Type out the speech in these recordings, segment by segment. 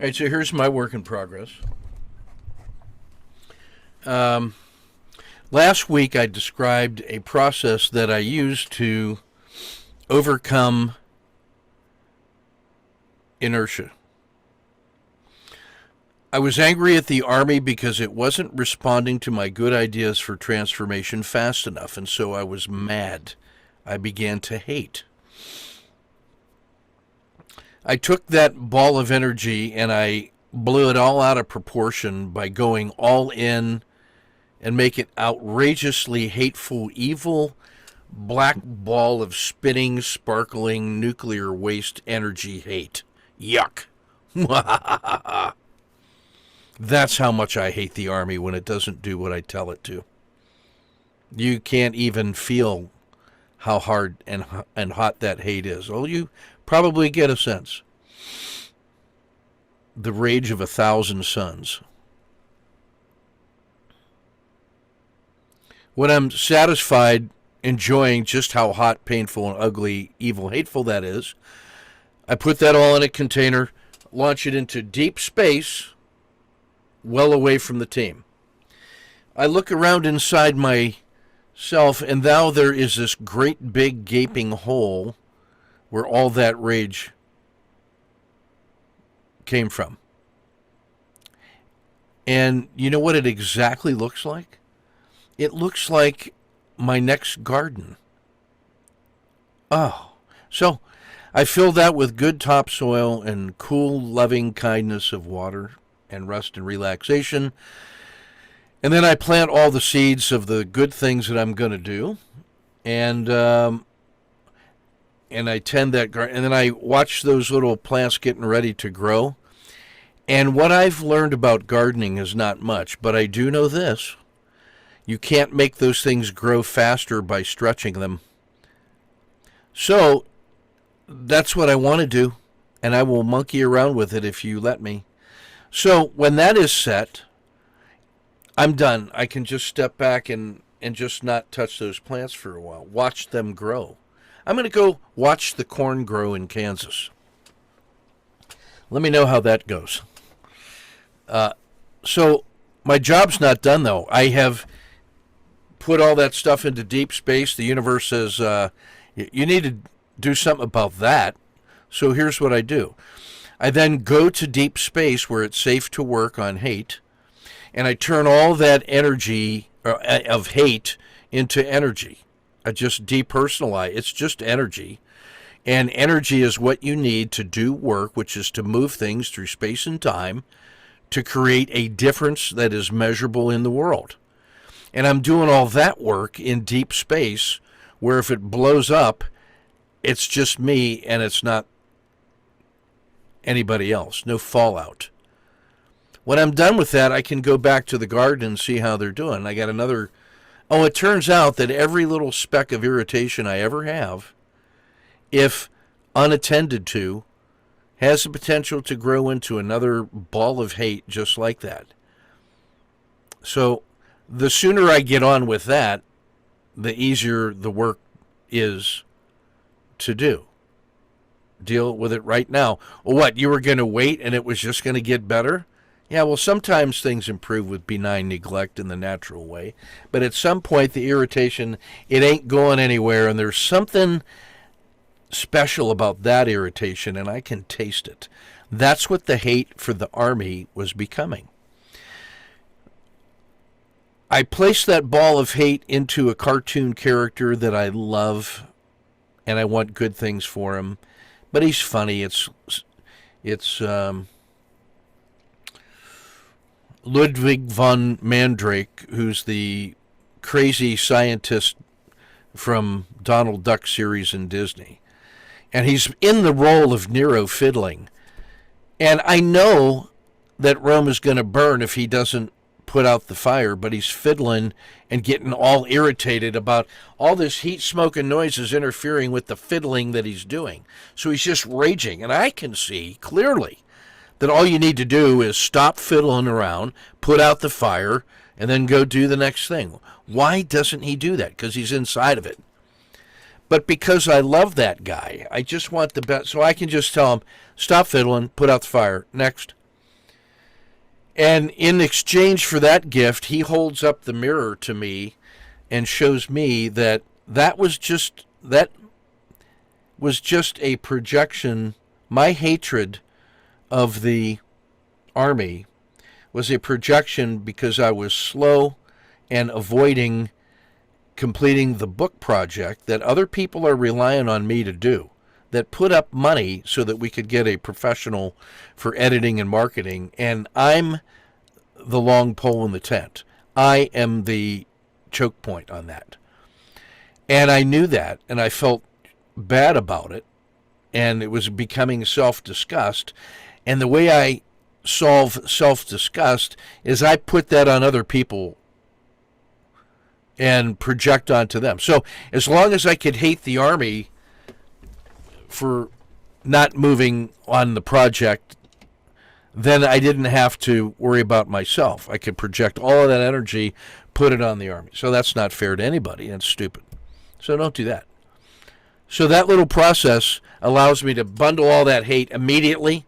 All right, so here's my work in progress. Um, Last week, I described a process that I used to overcome inertia. I was angry at the Army because it wasn't responding to my good ideas for transformation fast enough, and so I was mad. I began to hate. I took that ball of energy and I blew it all out of proportion by going all in and make it outrageously hateful, evil, black ball of spinning, sparkling nuclear waste energy hate. Yuck. That's how much I hate the Army when it doesn't do what I tell it to. You can't even feel how hard and hot that hate is. Oh, you probably get a sense. The rage of 1,000 suns. When I'm satisfied enjoying just how hot, painful, and ugly, evil, hateful that is, I put that all in a container, launch it into deep space, well away from the team. I look around inside myself, and now there is this great big gaping hole where all that rage came from. And you know what it exactly looks like? It looks like my next garden. Oh, so I fill that with good topsoil and cool, loving kindness of water and rest and relaxation. And then I plant all the seeds of the good things that I'm going to do. And I tend that garden. And then I watch those little plants getting ready to grow. And what I've learned about gardening is not much, but I do know this. You can't make those things grow faster by stretching them. So that's what I want to do, and I will monkey around with it if you let me. So when that is set, I'm done. I can just step back and just not touch those plants for a while. Watch them grow. I'm going to go watch the corn grow in Kansas. Let me know how that goes. So my job's not done, though. I have put all that stuff into deep space. The universe says, you need to do something about that. So here's what I do. I then go to deep space where it's safe to work on hate, and I turn all that energy of hate into energy. I just depersonalize. It's just energy. And energy is what you need to do work, which is to move things through space and time to create a difference that is measurable in the world. And I'm doing all that work in deep space where if it blows up, it's just me and it's not anybody else. No fallout. When I'm done with that, I can go back to the garden and see how they're doing. I got another... Oh, it turns out that every little speck of irritation I ever have, if unattended to, has the potential to grow into another ball of hate just like that. So the sooner I get on with that, the easier the work is to do. Deal with it right now. Well, what, you were going to wait and it was just going to get better? Yeah, well, sometimes things improve with benign neglect in the natural way. But at some point, the irritation, it ain't going anywhere, and there's something special about that irritation, and I can taste it. That's what the hate for the Army was becoming. I placed that ball of hate into a cartoon character that I love, and I want good things for him. But he's funny. It's Ludwig von Mandrake, who's the crazy scientist from Donald Duck series in Disney. And he's in the role of Nero fiddling. And I know that Rome is going to burn if he doesn't put out the fire, but he's fiddling and getting all irritated about all this heat, smoke, and noises interfering with the fiddling that he's doing. So he's just raging. And I can see clearly that all you need to do is stop fiddling around, put out the fire, and then go do the next thing. Why doesn't he do that? Because he's inside of it. But because I love that guy, I just want the best. So I can just tell him, stop fiddling, put out the fire. Next. And in exchange for that gift, he holds up the mirror to me and shows me that that was just a projection. My hatred of the Army was a projection because I was slow and avoiding completing the book project that other people are relying on me to do, that put up money so that we could get a professional for editing and marketing, and I'm the long pole in the tent. I am the choke point on that. And I knew that, and I felt bad about it, and it was becoming self-disgust. And the way I solve self-disgust is I put that on other people and project onto them. So as long as I could hate the Army for not moving on the project, then I didn't have to worry about myself. I could project all of that energy, put it on the Army. So that's not fair to anybody. That's stupid. So don't do that. So that little process allows me to bundle all that hate immediately.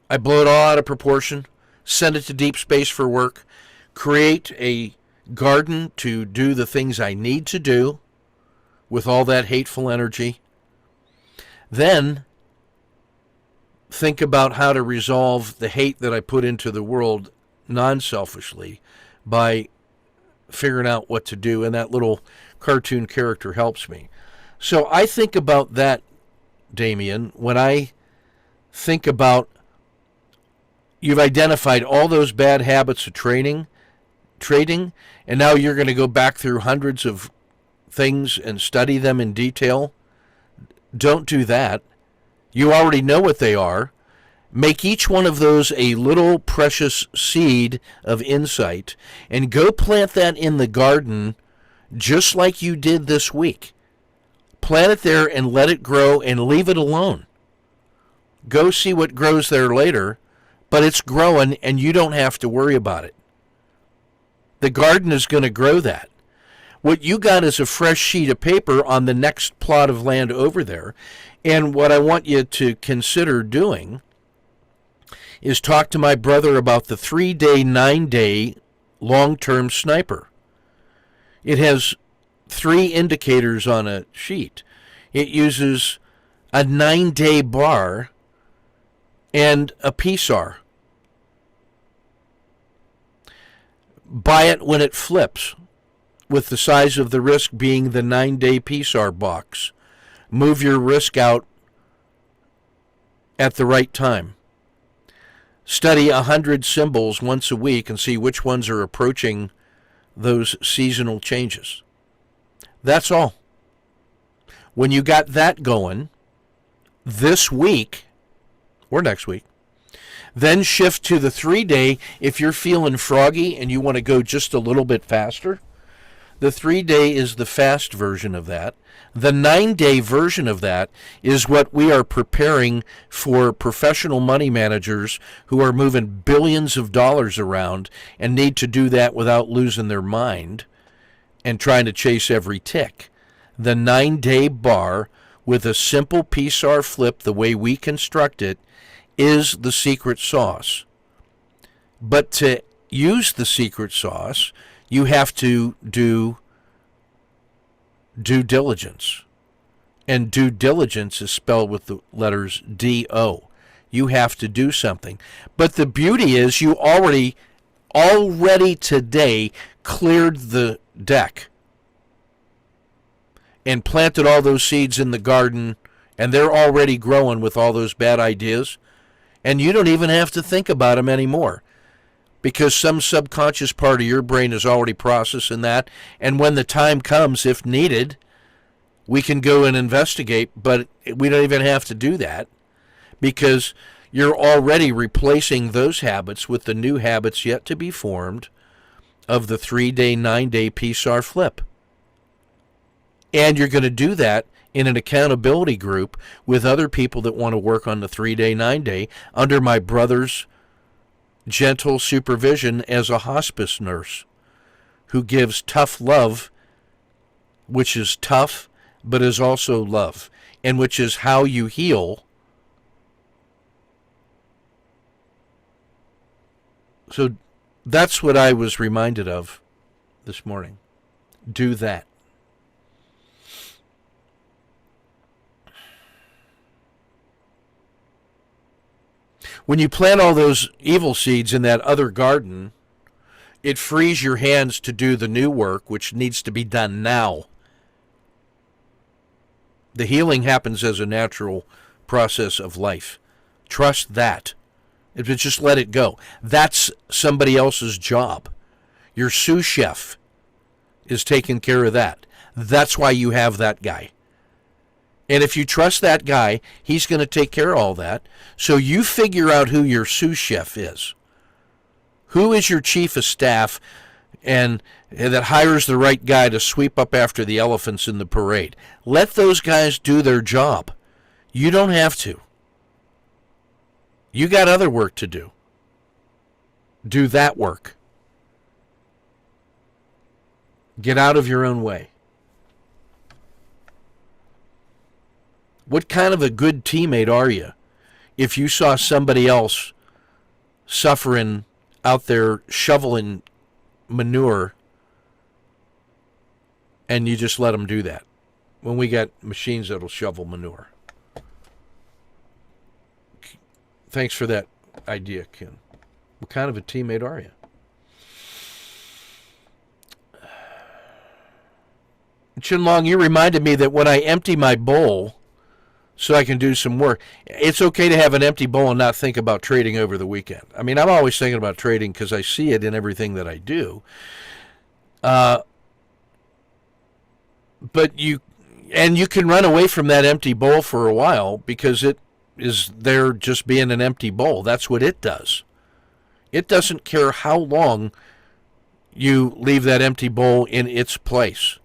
I blow it all out of proportion, send it to deep space for work, create a garden to do the things I need to do with all that hateful energy. Then think about how to resolve the hate that I put into the world non-selfishly by figuring out what to do, and that little cartoon character helps me. So I think about that, Damien, when I think about you've identified all those bad habits of trading, and now you're going to go back through hundreds of things and study them in detail. Don't do that. You already know what they are. Make each one of those a little precious seed of insight and go plant that in the garden just like you did this week. Plant it there and let it grow and leave it alone. Go see what grows there later, but it's growing and you don't have to worry about it. The garden is going to grow that. What you got is a fresh sheet of paper on the next plot of land over there. And what I want you to consider doing is talk to my brother about the 3-day, 9-day long-term sniper. It has 3 indicators on a sheet. It uses a 9-day bar and a PSAR. Buy it when it flips, with the size of the risk being the 9-day PSAR box. Move your risk out at the right time. Study 100 symbols once a week and see which ones are approaching those seasonal changes. That's all. When you got that going, this week, or next week, then shift to the 3-day. If you're feeling froggy and you want to go just a little bit faster, the 3-day is the fast version of that. The 9-day version of that is what we are preparing for professional money managers who are moving billions of dollars around and need to do that without losing their mind and trying to chase every tick. The 9-day bar with a simple PSAR flip the way we construct it is the secret sauce. But to use the secret sauce, you have to do due diligence. And due diligence is spelled with the letters D-O. You have to do something. But the beauty is you already today cleared the deck and planted all those seeds in the garden, and they're already growing with all those bad ideas. And you don't even have to think about them anymore, because some subconscious part of your brain is already processing that. And when the time comes, if needed, we can go and investigate, but we don't even have to do that because you're already replacing those habits with the new habits yet to be formed of the 3-day, 9-day PSAR flip. And you're going to do that in an accountability group with other people that want to work on the 3-day, 9-day under my brother's gentle supervision as a hospice nurse who gives tough love, which is tough but is also love, and which is how you heal So that's what I was reminded of this morning. Do that. When you plant all those evil seeds in that other garden, it frees your hands to do the new work, which needs to be done now. The healing happens as a natural process of life. Trust that. If you just let it go. That's somebody else's job. Your sous chef is taking care of that. That's why you have that guy. And if you trust that guy, he's going to take care of all that. So you figure out who your sous chef is. Who is your chief of staff and that hires the right guy to sweep up after the elephants in the parade? Let those guys do their job. You don't have to. You got other work to do. Do that work. Get out of your own way. What kind of a good teammate are you if you saw somebody else suffering out there shoveling manure and you just let them do that when we got machines that'll shovel manure? Thanks for that idea, Ken. What kind of a teammate are you? Chinlong, you reminded me that when I empty my bowl so I can do some work, it's okay to have an empty bowl and not think about trading over the weekend. I mean, I'm always thinking about trading because I see it in everything that I do. But you can run away from that empty bowl for a while because it is there just being an empty bowl. That's what it does. It doesn't care how long you leave that empty bowl in its place.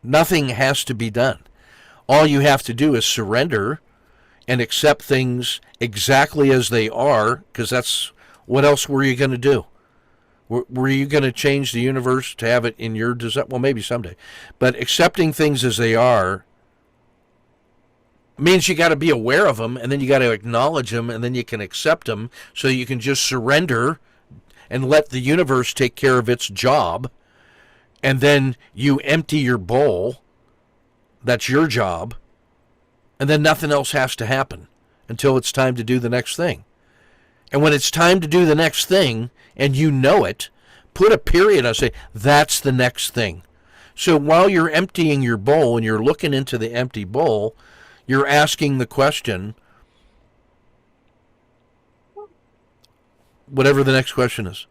Nothing has to be done. All you have to do is surrender and accept things exactly as they are, because that's what else were you going to do? Were you going to change the universe to have it in your design? Well, maybe someday. But accepting things as they are means you got to be aware of them, and then you got to acknowledge them, and then you can accept them, so you can just surrender and let the universe take care of its job, and then you empty your bowl. That's your job, and then nothing else has to happen until it's time to do the next thing. And when it's time to do the next thing, and you know it, put a period and say, that's the next thing. So while you're emptying your bowl and you're looking into the empty bowl, you're asking the question, whatever the next question is.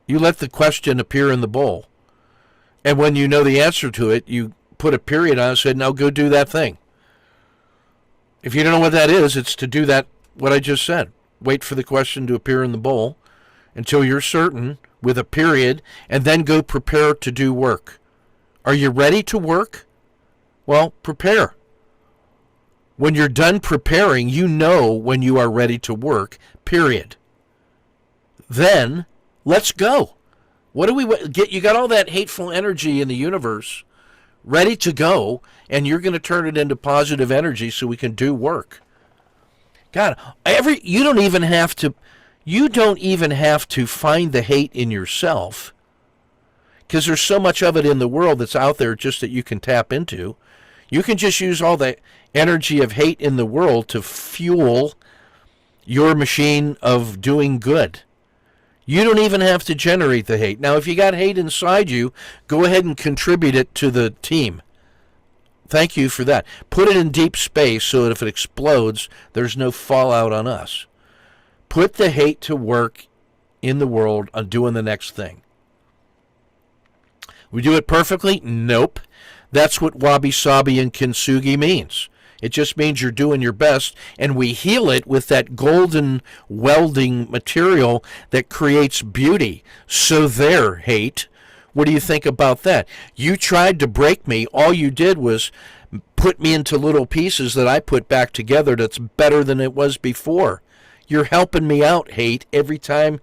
You let the question appear in the bowl. And when you know the answer to it, you put a period on it and say, now go do that thing. If you don't know what that is, it's to do that, what I just said. Wait for the question to appear in the bowl until you're certain with a period, and then go prepare to do work. Are you ready to work? Well, prepare. When you're done preparing, you know when you are ready to work, period. Then, let's go. What do we get? You got all that hateful energy in the universe ready to go, and you're going to turn it into positive energy so we can do work. God, you don't even have to find the hate in yourself, because there's so much of it in the world that's out there just that you can tap into. You can just use all the energy of hate in the world to fuel your machine of doing good. You don't even have to generate the hate. Now, if you got hate inside you, go ahead and contribute it to the team. Thank you for that. Put it in deep space so that if it explodes, there's no fallout on us. Put the hate to work in the world on doing the next thing. We do it perfectly? Nope. That's what wabi-sabi and kintsugi means. It just means you're doing your best, and we heal it with that golden welding material that creates beauty. So there, hate. What do you think about that? You tried to break me. All you did was put me into little pieces that I put back together that's better than it was before. You're helping me out, hate. Every time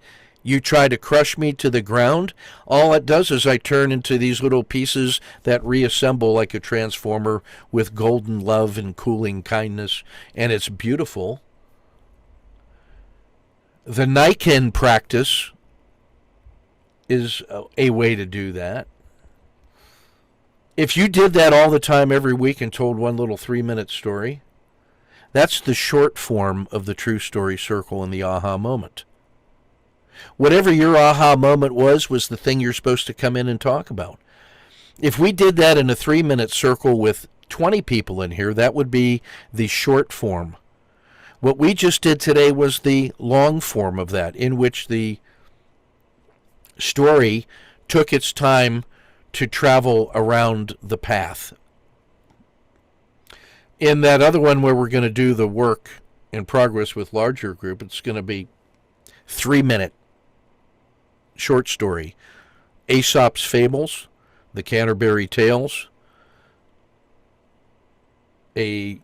you try to crush me to the ground, all it does is I turn into these little pieces that reassemble like a transformer with golden love and cooling kindness, and it's beautiful. The Niken practice is a way to do that. If you did that all the time every week and told one little 3-minute story, that's the short form of the true story circle and the aha moment. Whatever your aha moment was the thing you're supposed to come in and talk about. If we did that in a 3-minute circle with 20 people in here, that would be the short form. What we just did today was the long form of that, in which the story took its time to travel around the path. In that other one where we're going to do the work in progress with larger group, it's going to be 3-minute short story. Aesop's Fables, the Canterbury Tales, a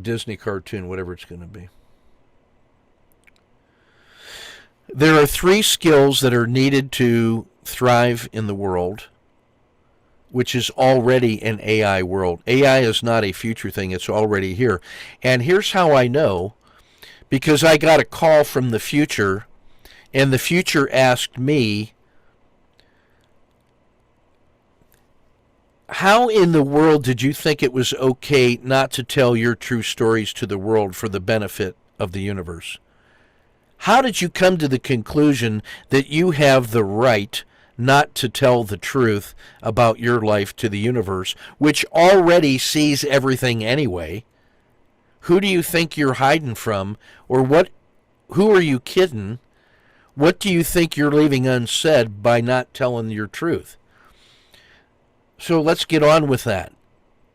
Disney cartoon, whatever it's going to be. There are 3 skills that are needed to thrive in the world, which is already an AI world. AI is not a future thing, it's already here. And here's how I know, because I got a call from the future, and the future asked me, how in the world did you think it was okay not to tell your true stories to the world for the benefit of the universe? How did you come to the conclusion that you have the right not to tell the truth about your life to the universe, which already sees everything anyway? Who do you think you're hiding from? Or who are you kidding? What do you think you're leaving unsaid by not telling your truth? So let's get on with that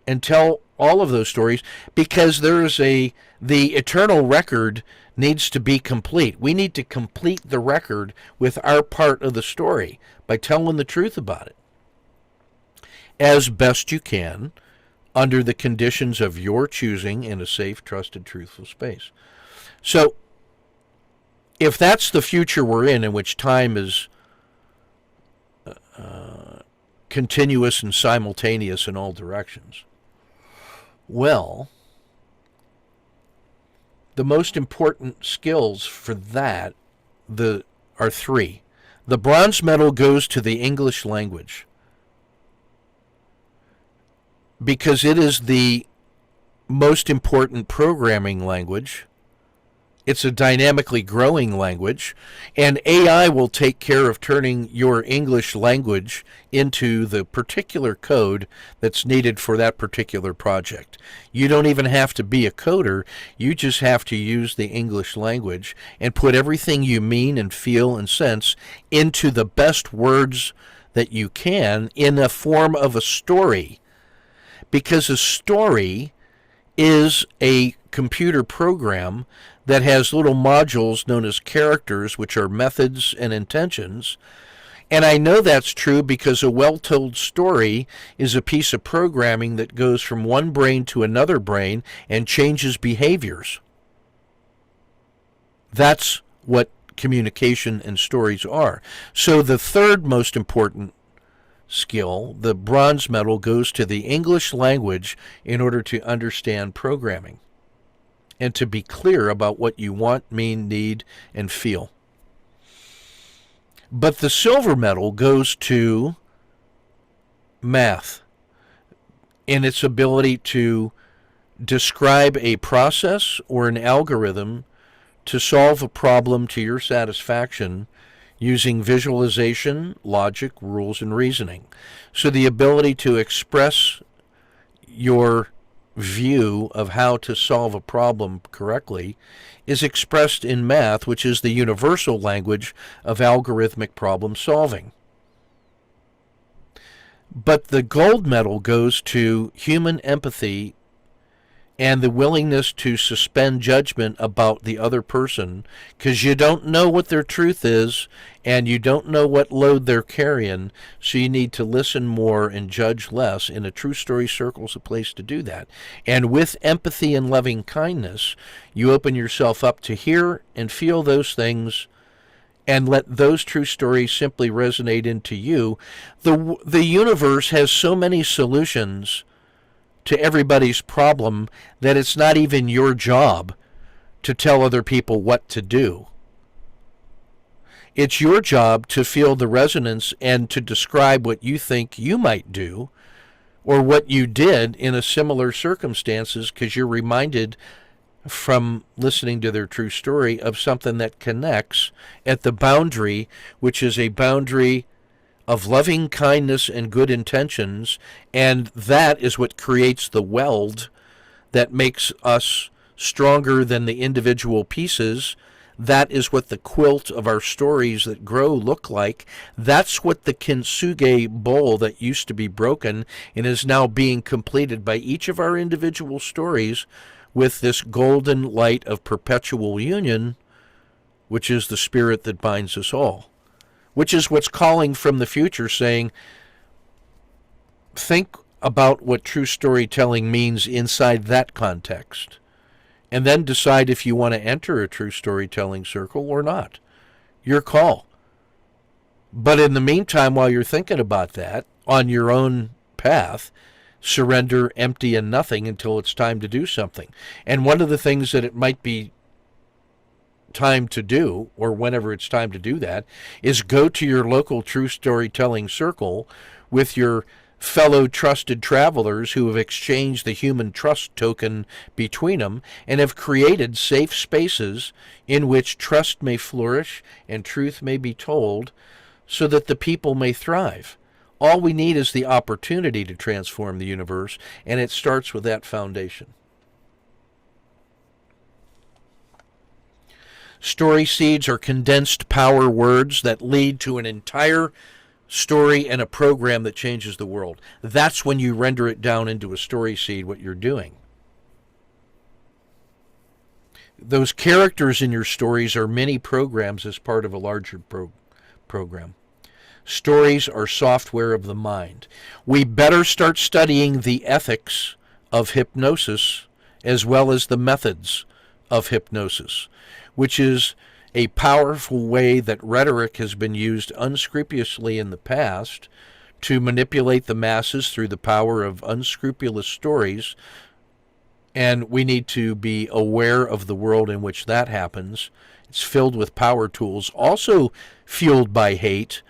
and tell all of those stories, because the eternal record needs to be complete. We need to complete the record with our part of the story by telling the truth about it as best you can under the conditions of your choosing in a safe, trusted, truthful space. So if that's the future we're in which time is continuous and simultaneous in all directions, well, the most important skills for that are 3. The bronze medal goes to the English language, because it is the most important programming language. It's a dynamically growing language, and AI will take care of turning your English language into the particular code that's needed for that particular project. You don't even have to be a coder. You just have to use the English language and put everything you mean and feel and sense into the best words that you can in a form of a story. Because a story is a computer program that has little modules known as characters, which are methods and intentions. And I know that's true because a well-told story is a piece of programming that goes from one brain to another brain and changes behaviors. That's what communication and stories are. So the third most important skill, the bronze medal, goes to the English language in order to understand programming and to be clear about what you want, mean, need, and feel. But the silver medal goes to math in its ability to describe a process or an algorithm to solve a problem to your satisfaction using visualization, logic, rules, and reasoning. So the ability to express your view of how to solve a problem correctly is expressed in math, which is the universal language of algorithmic problem solving. But the gold medal goes to human empathy and the willingness to suspend judgment about the other person, because you don't know what their truth is and you don't know what load they're carrying, so you need to listen more and judge less. And a true story circle is a place to do that. And with empathy and loving kindness, you open yourself up to hear and feel those things and let those true stories simply resonate into you. The universe has so many solutions to everybody's problem that it's not even your job to tell other people what to do. It's your job to feel the resonance and to describe what you think you might do or what you did in a similar circumstances, because you're reminded from listening to their true story of something that connects at the boundary, which is a boundary of loving kindness and good intentions, and that is what creates the weld that makes us stronger than the individual pieces. That is what the quilt of our stories that grow look like. That's what the kintsugi bowl that used to be broken and is now being completed by each of our individual stories with this golden light of perpetual union, which is the spirit that binds us all, which is what's calling from the future, saying, think about what true storytelling means inside that context, and then decide if you want to enter a true storytelling circle or not. Your call. But in the meantime, while you're thinking about that, on your own path, surrender, empty, and nothing until it's time to do something. And one of the things that it might be time to do, or whenever it's time to do that, is go to your local true storytelling circle with your fellow trusted travelers who have exchanged the human trust token between them and have created safe spaces in which trust may flourish and truth may be told so that the people may thrive. All we need is the opportunity to transform the universe, and it starts with that foundation. Story seeds are condensed power words that lead to an entire story and a program that changes the world. That's when you render it down into a story seed, what you're doing. Those characters in your stories are mini programs as part of a larger program. Stories are software of the mind. We better start studying the ethics of hypnosis as well as the methods of hypnosis, which is a powerful way that rhetoric has been used unscrupulously in the past to manipulate the masses through the power of unscrupulous stories. And we need to be aware of the world in which that happens. It's filled with power tools, also fueled by hate.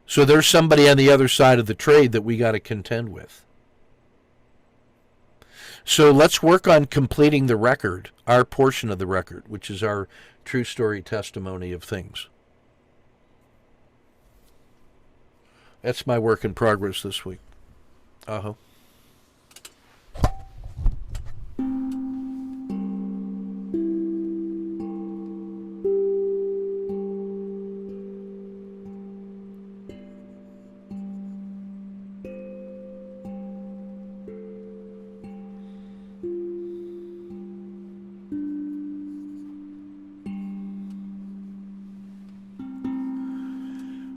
So there's somebody on the other side of the trade that we got to contend with. So let's work on completing the record, our portion of the record, which is our true story testimony of things. That's my work in progress this week. Uh-huh.